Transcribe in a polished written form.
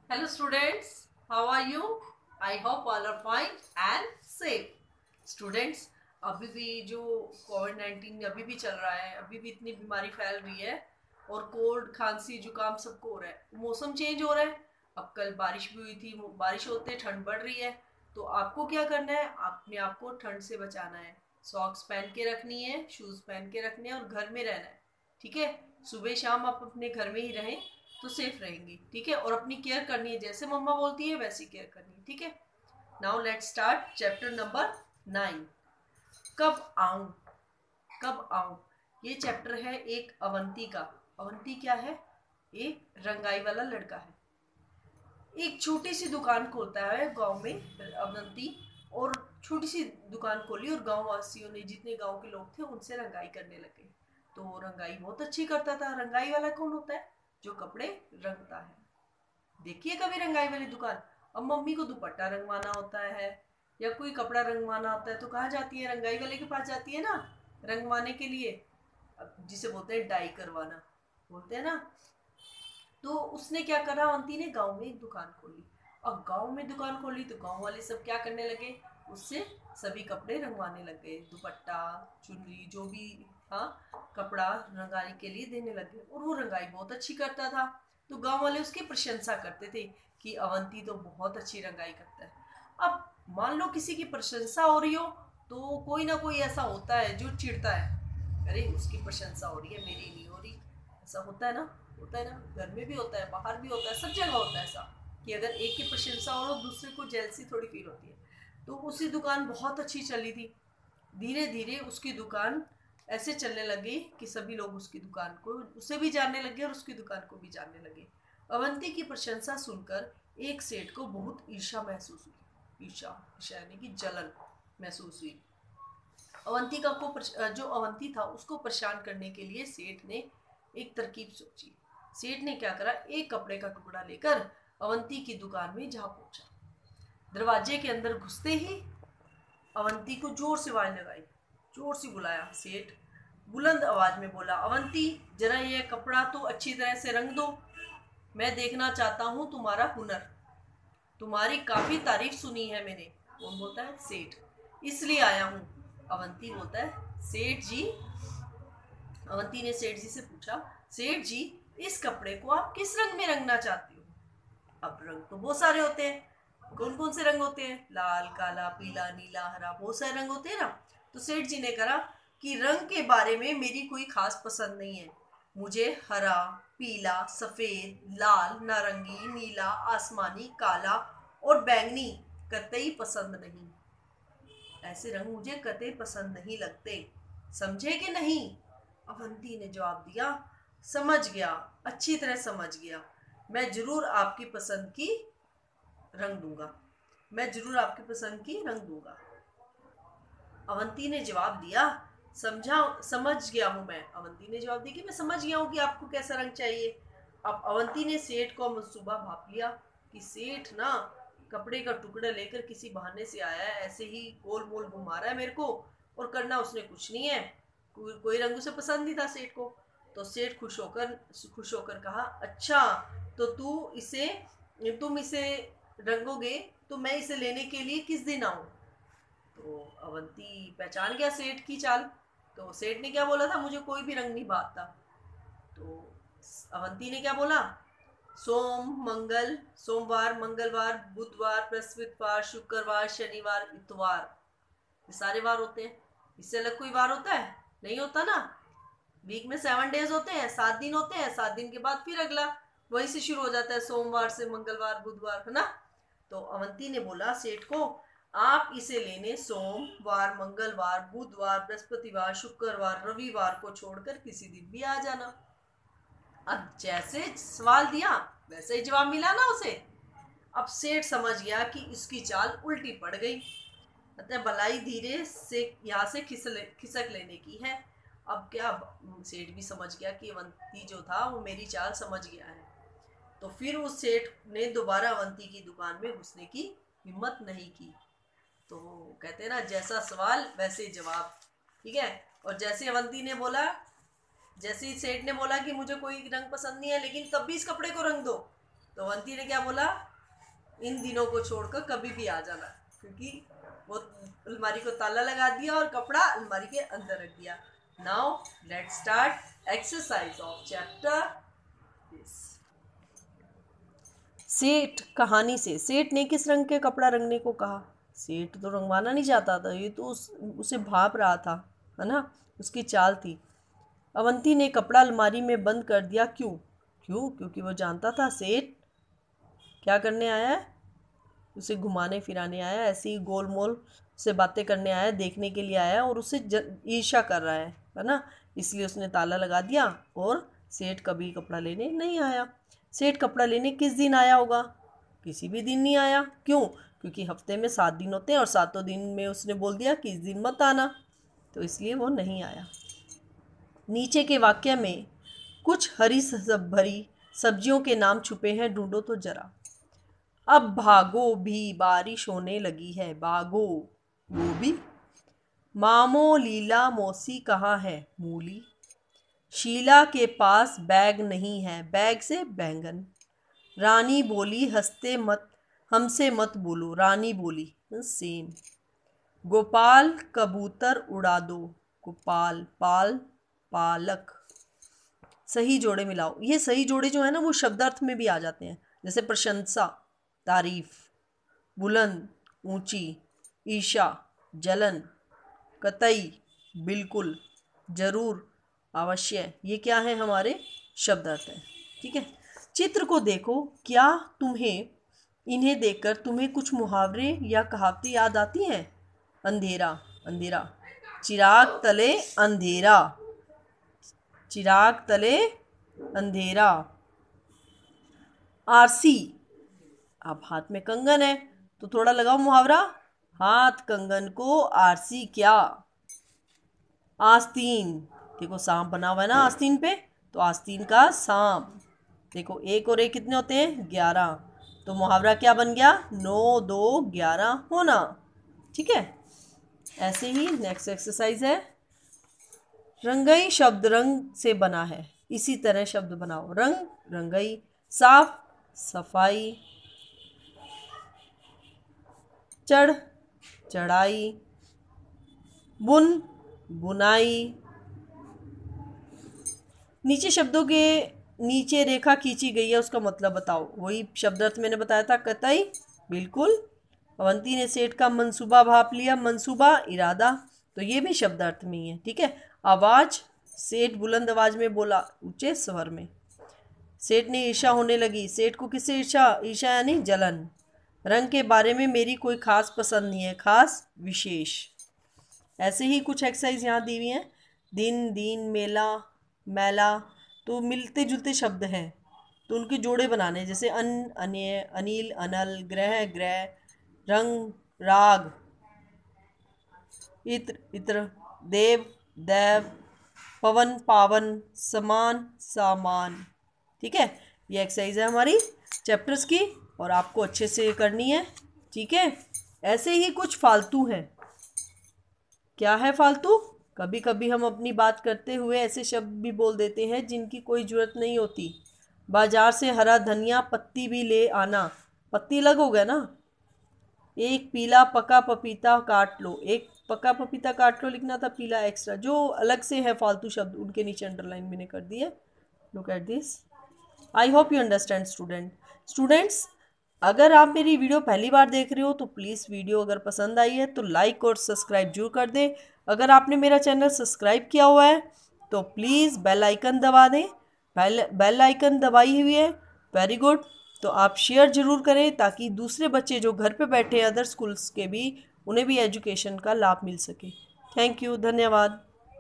Hello students, how are you? I hope all are fine and safe. Students, अभी भी जो कोविड-19 अभी भी चल रहा है, अभी भी इतनी बीमारी फैल रही है और कोल्ड खांसी जुकाम सबको हो रहा है। मौसम चेंज हो रहा है। अब कल बारिश भी हुई थी, बारिश होते ठंड बढ़ रही है। तो आपको क्या करना है? अपने आप को ठंड से बचाना है। सॉक्स पहन के रखनी है, शूज पहन के रखने हैं और घर में रहना है। ठीक है? सुबह शाम आप अपने घर में ही रहें तो सेफ रहेंगी। ठीक है? और अपनी केयर करनी है, जैसे मम्मा बोलती है वैसी केयर करनी है। ठीक है? Now let's start chapter number 9। कब आऊं? कब आऊं? ये चैप्टर है एक अवंती का। अवंती क्या है? एक रंगाई वाला लड़का है। एक छोटी सी दुकान खोलता है गांव में अवंती, और छोटी सी दुकान खोली और गांव वासियों ने, जितने गांव के लोग थे, उनसे रंगाई करने लगे। तो रंगाई बहुत अच्छी करता था। रंगाई वाला कौन होता है? जो कपड़े रंगता है। देखिए कभी रंगाई वाली दुकान। अब मम्मी को दुपट्टा रंगवाना होता है या कोई कपड़ा रंगवाना होता है तो कहाँ जाती है? रंगाई वाले के पास जाती है ना, रंगवाने के लिए। अब जिसे बोलते हैं डाई करवाना, बोलते हैं ना। तो उसने क्या करा, अवंती ने गांव में एक दुकान खोली। अब गांव में दुकान खोली तो गांव वाले सब क्या करने लगे? उससे सभी कपड़े रंगवाने लग गए, दुपट्टा, चुनरी, जो भी हाँ कपड़ा रंगाने के लिए देने लगे। और वो रंगाई बहुत अच्छी करता था। तो गांव वाले उसकी प्रशंसा करते थे कि अवंती तो बहुत अच्छी रंगाई करता है। अब मान लो किसी की प्रशंसा हो रही हो तो कोई ना कोई ऐसा होता है जो चिढ़ता है, अरे उसकी प्रशंसा हो रही है, मेरी नहीं हो रही। ऐसा होता है ना, होता है ना। घर में भी होता है, बाहर भी होता है, सब जगह होता है ऐसा कि अगर एक की प्रशंसा हो दूसरे को जेलसी थोड़ी फील होती है। तो उसकी दुकान बहुत अच्छी चली थी। धीरे धीरे उसकी दुकान ऐसे चलने लगी कि सभी लोग उसकी दुकान को, उसे भी जानने लगे और उसकी दुकान को भी जानने लगे। अवंती की प्रशंसा सुनकर एक सेठ को बहुत ईर्ष्या महसूस हुई। ईर्ष्या, ईर्ष्या यानी कि जलन महसूस हुई। अवंती का को जो अवंती था उसको परेशान करने के लिए सेठ ने एक तरकीब सोची। सेठ ने क्या करा, एक कपड़े का टुकड़ा लेकर अवंती की दुकान में जा पहुंचा। दरवाजे के अंदर घुसते ही अवंती को जोर से आवाज लगाई, जोर से बुलाया। सेठ बुलंद आवाज में बोला, अवंती जरा ये कपड़ा तो अच्छी तरह से रंग दो। मैं देखना चाहता हूँ तुम्हारा हुनर। तुम्हारी काफी तारीफ सुनी है मैंने। कौन बोलता है? सेठ। इसलिए आया हूँ। अवंती बोलता है, सेठ जी। अवंती ने सेठ जी से पूछा, सेठ जी इस कपड़े को आप किस रंग में रंगना चाहते हो? अब रंग तो बहुत सारे होते हैं। कौन कौन से रंग होते हैं? लाल, काला, पीला, नीला, हरा, बहुत सारे रंग होते हैं ना। तो सेठ जी ने कहा कि रंग के बारे में मेरी कोई खास पसंद नहीं है। मुझे हरा, पीला, सफेद, लाल, नारंगी, नीला, आसमानी, काला और बैंगनी कतई पसंद नहीं। ऐसे रंग मुझे कतई पसंद नहीं लगते। समझे कि नहीं? अवंती ने जवाब दिया, समझ गया, अच्छी तरह समझ गया। मैं जरूर आपकी पसंद की रंग दूंगा। मैं जरूर आपकी पसंद की रंग दूंगा। अवंती ने जवाब दिया, समझा, समझ गया हूं मैं। अवंती ने जवाब दिया कि मैं समझ गया हूं कि आपको कैसा रंग चाहिए। अब अवंती ने सेठ को मंसूबा भाप लिया कि सेठ ना कपड़े का टुकड़ा लेकर किसी बहाने से आया है, ऐसे ही गोल मोल घुमा रहा है मेरे को, और करना उसने कुछ नहीं है। कोई रंग उसे पसंद नहीं था सेठ को। तो सेठ खुश होकर कहा, अच्छा तो तुम इसे रंगोगे, तो मैं इसे लेने के लिए किस दिन आऊं? तो अवंती पहचान गया सेठ की चाल। तो सेठ ने क्या बोला था, मुझे कोई भी रंग नहीं भाता। तो अवंती ने क्या बोला, सोमवार, मंगलवार, बुधवार, बृहस्पतिवार, शुक्रवार, शनिवार, इतवार। ये सारे वार होते हैं। इससे अलग कोई वार होता है? नहीं होता ना। वीक में 7 डेज होते हैं, 7 दिन होते हैं। 7 दिन के बाद फिर अगला वहीं से शुरू हो जाता है, सोमवार से मंगलवार, बुधवार, है ना। तो अवंती ने बोला सेठ को, आप इसे लेने सोमवार, मंगलवार, बुधवार, बृहस्पतिवार, शुक्रवार, रविवार को छोड़कर किसी दिन भी आ जाना। अब जैसे सवाल दिया वैसे ही जवाब मिला ना उसे। अब सेठ समझ गया कि इसकी चाल उल्टी पड़ गई, मतलब भलाई धीरे से यहाँ से खिसक लेने की है। अब क्या, सेठ भी समझ गया कि अवंती जो था वो मेरी चाल समझ गया है। तो फिर उस सेठ ने दोबारा अवंती की दुकान में घुसने की हिम्मत नहीं की। तो कहते हैं ना, जैसा सवाल वैसे जवाब। ठीक है। और जैसे अवंती ने बोला, जैसे ही सेठ ने बोला कि मुझे कोई रंग पसंद नहीं है लेकिन तब भी इस कपड़े को रंग दो, तो अवंती ने क्या बोला, इन दिनों को छोड़कर कभी भी आ जाना, क्योंकि वो अलमारी को ताला लगा दिया और कपड़ा अलमारी के अंदर रख दिया। Now let's start exercise of chapter. सेठ कहानी से, सेठ ने किस रंग के कपड़ा रंगने को कहा? सेठ तो रंगवाना नहीं चाहता था, ये तो उसे भाप रहा था, है ना, उसकी चाल थी। अवंती ने कपड़ा अलमारी में बंद कर दिया। क्यों? क्योंकि वो जानता था सेठ क्या करने आया है, उसे घुमाने फिराने आया, ऐसे ही गोल मोल से बातें करने आया, देखने के लिए आया और उसे ईर्ष्या कर रहा है ना, इसलिए उसने ताला लगा दिया और सेठ कभी कपड़ा लेने नहीं आया। सेठ कपड़ा लेने किस दिन आया होगा? किसी भी दिन नहीं आया। क्यों? क्योंकि हफ्ते में 7 दिन होते हैं और 7 दिन में उसने बोल दिया कि इस दिन मत आना, तो इसलिए वो नहीं आया। नीचे के वाक्य में कुछ हरी भरी सब्जियों के नाम छुपे हैं, ढूंढो तो जरा। अब भागो भी, बारिश होने लगी है, भागो। गोभी। मामो लीला मौसी कहाँ है? मूली। शीला के पास बैग नहीं है, बैग से बैंगन। रानी बोली हंसते मत, हमसे मत बोलो, रानी बोली सेम। गोपाल कबूतर उड़ा दो, गोपाल पाल पालक। सही जोड़े मिलाओ। ये सही जोड़े जो है ना वो शब्दार्थ में भी आ जाते हैं, जैसे प्रशंसा, तारीफ, बुलंद, ऊंची, ईर्ष्या, जलन, कतई, बिल्कुल, जरूर, अवश्य। ये क्या है? हमारे शब्दार्थ हैं। ठीक है, चित्र को देखो। क्या इन्हें देखकर तुम्हें कुछ मुहावरे या कहावतें याद आती हैं? अंधेरा, अंधेरा, चिराग तले अंधेरा, चिराग तले अंधेरा। आरसी, अब हाथ में कंगन है तो थोड़ा लगाओ मुहावरा, हाथ कंगन को आरसी क्या। आस्तीन, देखो सांप बना हुआ है ना आस्तीन पे, तो आस्तीन का सांप। देखो 1 और 1 कितने होते हैं? 11, तो मुहावरा क्या बन गया? 9 2 11 होना। ठीक है, ऐसे ही नेक्स्ट एक्सरसाइज है। रंगई शब्द रंग से बना है, इसी तरह शब्द बनाओ। रंग, रंगई। साफ, सफाई। चढ़, चढ़ाई। बुन, बुनाई। नीचे शब्दों के नीचे रेखा खींची गई है, उसका मतलब बताओ। वही शब्दार्थ मैंने बताया था, कतई, बिल्कुल। अवंती ने सेठ का मंसूबा भाप लिया, मंसूबा इरादा, तो ये भी शब्दार्थ में ही है। ठीक है। आवाज, सेठ बुलंद आवाज में बोला, ऊंचे स्वर में। सेठ ने ईर्ष्या होने लगी, सेठ को किससे ईर्ष्या? ईर्ष्या यानी जलन। रंग के बारे में मेरी कोई खास पसंद नहीं है, खास, विशेष। ऐसे ही कुछ एक्सरसाइज यहाँ दी हुई हैं। दिन, दीन, मेला, मैला, तो मिलते जुलते शब्द हैं, तो उनके जोड़े बनाने, जैसे अन्य, अनिल, अनल, ग्रह, ग्रह, रंग, राग, इत्र, इत्र, देव, दैव, पवन, पावन, समान, सामान। ठीक है, ये एक्सरसाइज है हमारी चैप्टर्स की और आपको अच्छे से करनी है। ठीक है, ऐसे ही कुछ फालतू हैं। क्या है फालतू? कभी कभी हम अपनी बात करते हुए ऐसे शब्द भी बोल देते हैं जिनकी कोई जरूरत नहीं होती। बाजार से हरा धनिया पत्ती भी ले आना, पत्ती अलग हो गया ना। एक पीला पका पपीता काट लो, एक पका पपीता काट लो लिखना था, पीला एक्स्ट्रा। जो अलग से है फालतू शब्द उनके नीचे अंडरलाइन मैंने कर दिए। Look at this. I hope you understand students. अगर आप मेरी वीडियो पहली बार देख रहे हो तो प्लीज़ वीडियो अगर पसंद आई है तो लाइक और सब्सक्राइब जरूर कर दें। अगर आपने मेरा चैनल सब्सक्राइब किया हुआ है तो प्लीज़ बेल आइकन दबा दें। बेल आइकन दबाई हुई है, वेरी गुड। तो आप शेयर ज़रूर करें ताकि दूसरे बच्चे जो घर पे बैठे हैं अदर स्कूल्स के भी, उन्हें भी एजुकेशन का लाभ मिल सके। थैंक यू, धन्यवाद।